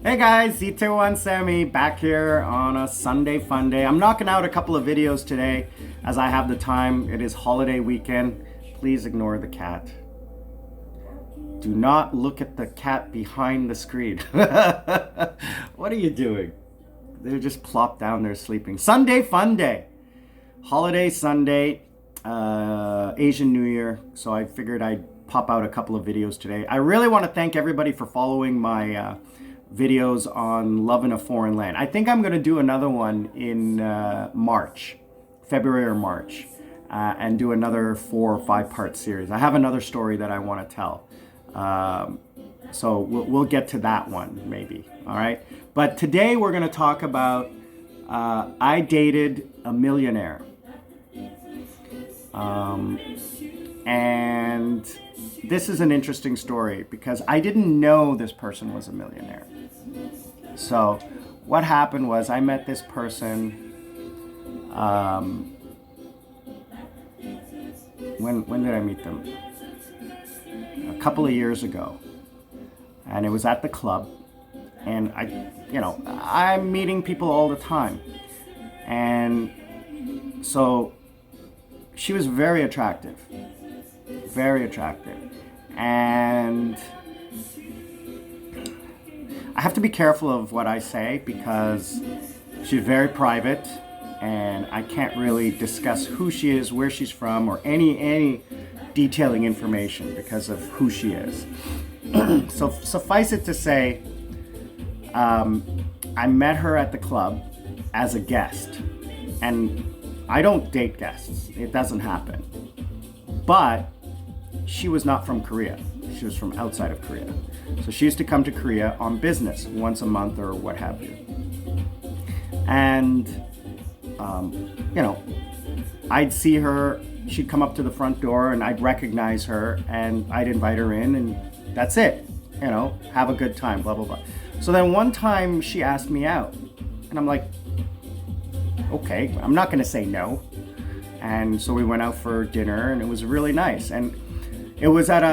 Hey guys, Z21 Sammy back here on a Sunday fun day. I'm knocking out a couple of videos today as I have the time. It is holiday weekend. Please ignore the cat. Do not look at the cat behind the screen. What are you doing? They're just plopped down there sleeping. Sunday fun day. Holiday Sunday, Asian New Year. So I figured I'd pop out a couple of videos today. I really want to thank everybody for following my videos on love in a foreign land. I think I'm going to do another one in February or March, and do another 4 or 5 part series. I have another story that I want to tell. So we'll get to that one maybe. All right. But today we're going to talk about I dated a millionaire. And this is an interesting story because I didn't know this person was a millionaire. So what happened was I met this person when did I meet them? A couple of years ago. And it was at the club. And I'm meeting people all the time. And so she was very attractive. Very attractive. And I have to be careful of what I say because she's very private and I can't really discuss who she is, where she's from, or any detailing information because of who she is. So suffice it to say, I met her at the club as a guest, and I don't date guests. It doesn't happen. But she was not from Korea. She was from outside of Korea. So she used to come to Korea on business once a month or what have you. And, I'd see her, she'd come up to the front door and I'd recognize her and I'd invite her in and that's it. Have a good time, blah, blah, blah. So then one time she asked me out and I'm like, okay, I'm not going to say no. And so we went out for dinner and it was really nice. And it was at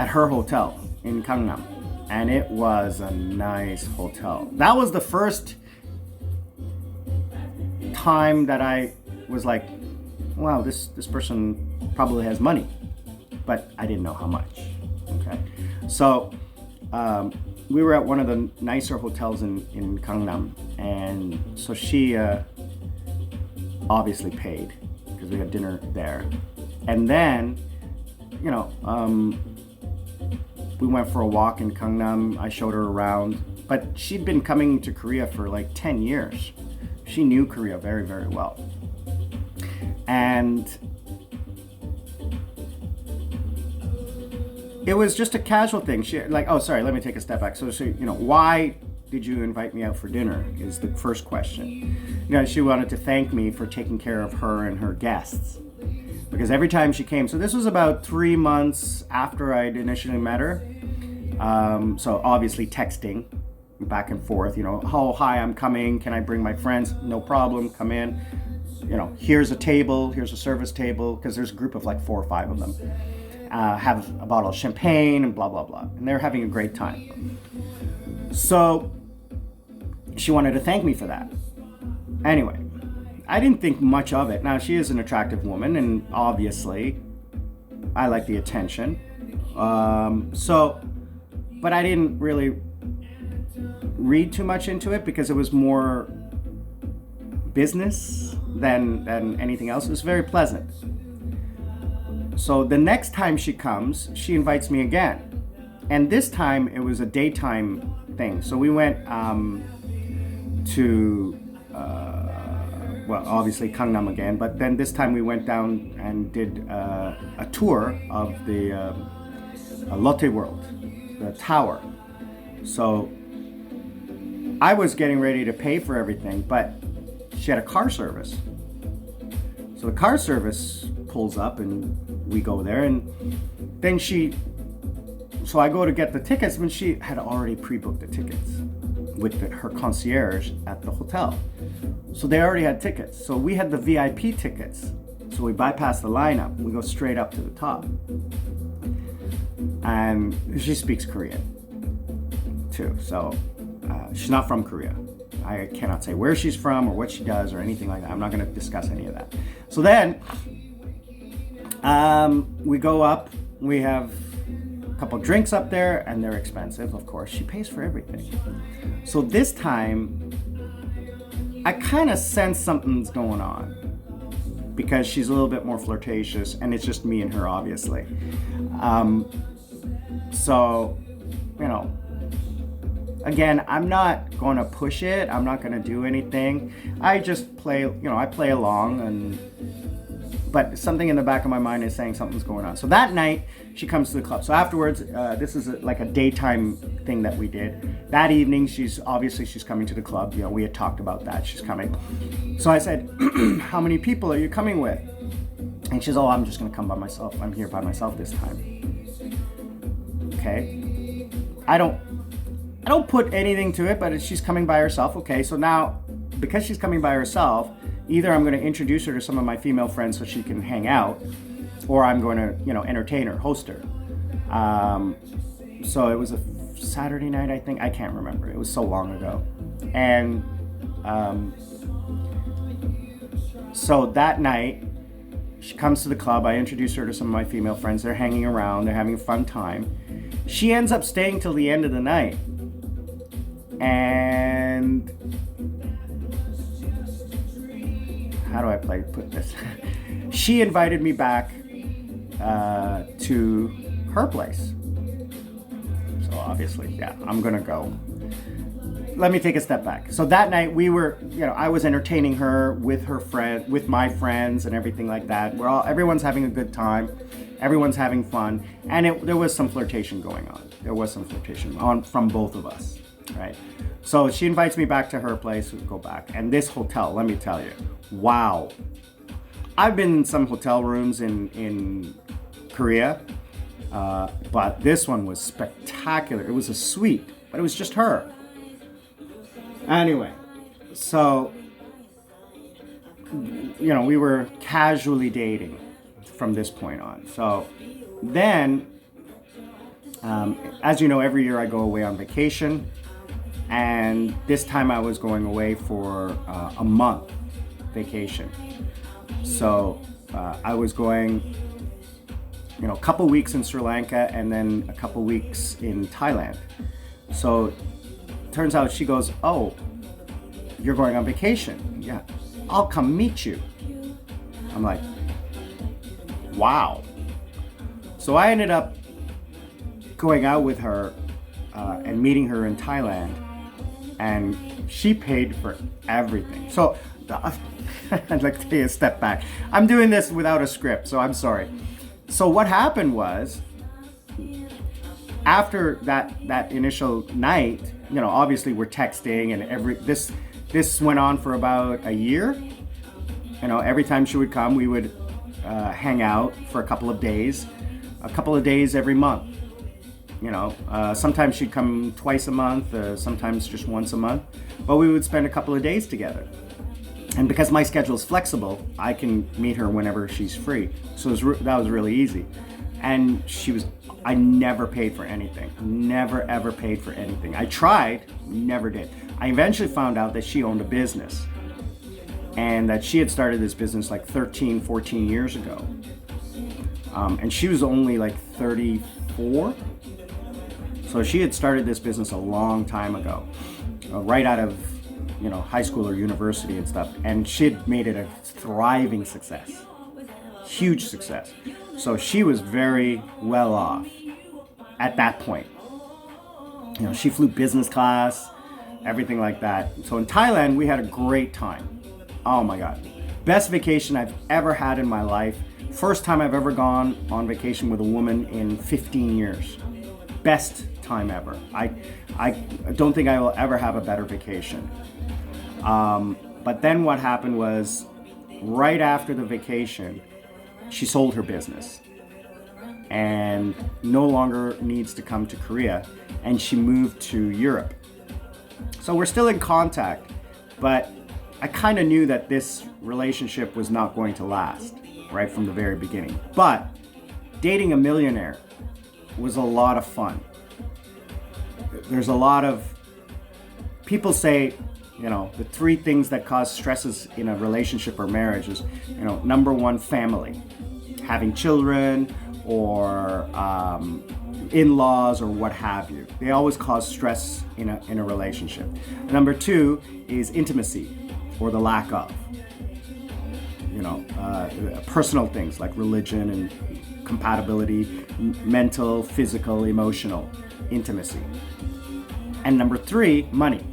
her hotel in Gangnam, and it was a nice hotel. That was the first time that I was like, wow, this person probably has money, but I didn't know how much. Okay, so we were at one of the nicer hotels in Gangnam, and so she obviously paid because we had dinner there. And then, we went for a walk in Gangnam. I showed her around, but she'd been coming to Korea for like 10 years. She knew Korea very, very well. And it was just a casual thing. She let me take a step back. So she, why did you invite me out for dinner is the first question. She wanted to thank me for taking care of her and her guests. Because every time she came, so this was about 3 months after I'd initially met her. So obviously texting back and forth, oh, hi, I'm coming. Can I bring my friends? No problem, come in. Here's a table, here's a service table, because there's a group of like 4 or 5 of them. Have a bottle of champagne and blah, blah, blah. And they're having a great time. So she wanted to thank me for that. Anyway, I didn't think much of it. Now, she is an attractive woman, and obviously, I like the attention. But I didn't really read too much into it because it was more business than anything else. It was very pleasant. So the next time she comes, she invites me again. And this time, it was a daytime thing. So we went to... obviously Gangnam again, but then this time we went down and did a tour of the Lotte World, the tower. So I was getting ready to pay for everything, but she had a car service. So the car service pulls up and we go there, and then so I go to get the tickets, but she had already pre-booked the tickets with her concierge at the hotel. So they already had tickets. So we had the VIP tickets. So we bypass the lineup. We go straight up to the top. And she speaks Korean. too. So she's not from Korea. I cannot say where she's from or what she does or anything like that. I'm not going to discuss any of that. So then we go up. We have a couple drinks up there, and they're expensive, of course. She pays for everything. So this time, I kind of sense something's going on because she's a little bit more flirtatious, and it's just me and her, obviously. So, you know, again, I'm not going to push it. I'm not going to do anything. I just play, you know, I play along, but something in the back of my mind is saying something's going on. So that night, she comes to the club. So afterwards, this is like a daytime thing that we did. That evening, she's coming to the club. You know, we had talked about that. She's coming. So I said, how many people are you coming with? And she's, oh, I'm just going to come by myself. I'm here by myself this time. Okay. I don't put anything to it, but she's coming by herself. Okay, so now, because she's coming by herself, either I'm going to introduce her to some of my female friends so she can hang out, or I'm going to, you know, entertain her, host her. So it was a Saturday night, I think. I can't remember. It was so long ago. And so that night, she comes to the club. I introduce her to some of my female friends. They're hanging around. They're having a fun time. She ends up staying till the end of the night. And how do I put this? She invited me back to her place. So obviously, yeah, I'm gonna go. Let me take a step back. So that night we were, you know, I was entertaining her with her friend, with my friends and everything like that. Everyone's having a good time. Everyone's having fun. And there was some flirtation going on. There was some flirtation from both of us, right? So she invites me back to her place. We go back. And this hotel, let me tell you, wow. I've been in some hotel rooms in Korea, but this one was spectacular. It was a suite, but it was just her. Anyway, so, you know, we were casually dating from this point on. So then, as you know, every year I go away on vacation. And this time I was going away for a month vacation. So I was going, you know, a couple weeks in Sri Lanka and then a couple weeks in Thailand. So turns out she goes, oh, you're going on vacation? Yeah, I'll come meet you. I'm like, wow. So I ended up going out with her and meeting her in Thailand. And she paid for everything. So I'd like to take a step back. I'm doing this without a script, so I'm sorry. So what happened was, after that initial night, you know, obviously we're texting, and this went on for about a year. You know, every time she would come, we would hang out for a couple of days every month. You know, sometimes she'd come twice a month, sometimes just once a month, but we would spend a couple of days together. And because my schedule is flexible, I can meet her whenever she's free. So that was really easy. And I never paid for anything. Never, ever paid for anything. I tried, never did. I eventually found out that she owned a business and that she had started this business like 13, 14 years ago. And she was only like 34. So she had started this business a long time ago, right out of, you know, high school or university and stuff. And she had made it a thriving success, huge success. So she was very well off at that point. You know, she flew business class, everything like that. So in Thailand, we had a great time. Oh my God. Best vacation I've ever had in my life. First time I've ever gone on vacation with a woman in 15 years. Best time ever. I don't think I will ever have a better vacation. But then what happened was, right after the vacation, she sold her business and no longer needs to come to Korea, and she moved to Europe. So we're still in contact, but I kind of knew that this relationship was not going to last right from the very beginning. But dating a millionaire was a lot of fun. there's a lot of people say, you know, the 3 things that cause stresses in a relationship or marriage is, you know, number 1, family, having children or in-laws or what have you. They always cause stress in a relationship. Number 2 is intimacy or the lack of, you know, personal things like religion and compatibility, mental, physical, emotional intimacy. And number 3, money.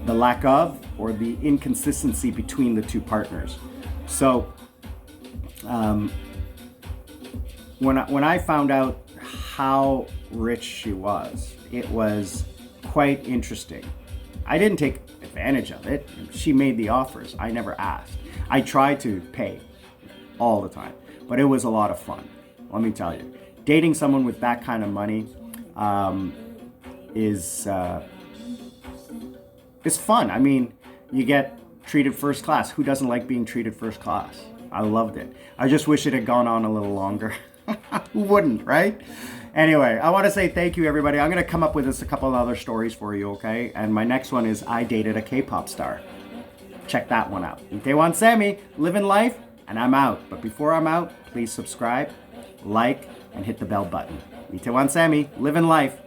The lack of or the inconsistency between the 2 partners. So when I found out how rich she was, it was quite interesting. I didn't take advantage of it. She made the offers. I never asked. I tried to pay all the time, but it was a lot of fun. Let me tell you, dating someone with that kind of money is fun. I mean, you get treated first class. Who doesn't like being treated first class? I loved it. I just wish it had gone on a little longer. Who wouldn't, right? Anyway, I want to say thank you, everybody. I'm going to come up with a couple of other stories for you, okay? And my next one is I dated a K-pop star. Check that one out. Itaewon Sammy, living life, and I'm out. But before I'm out, please subscribe, like, and hit the bell button. Itaewon Sammy, living life.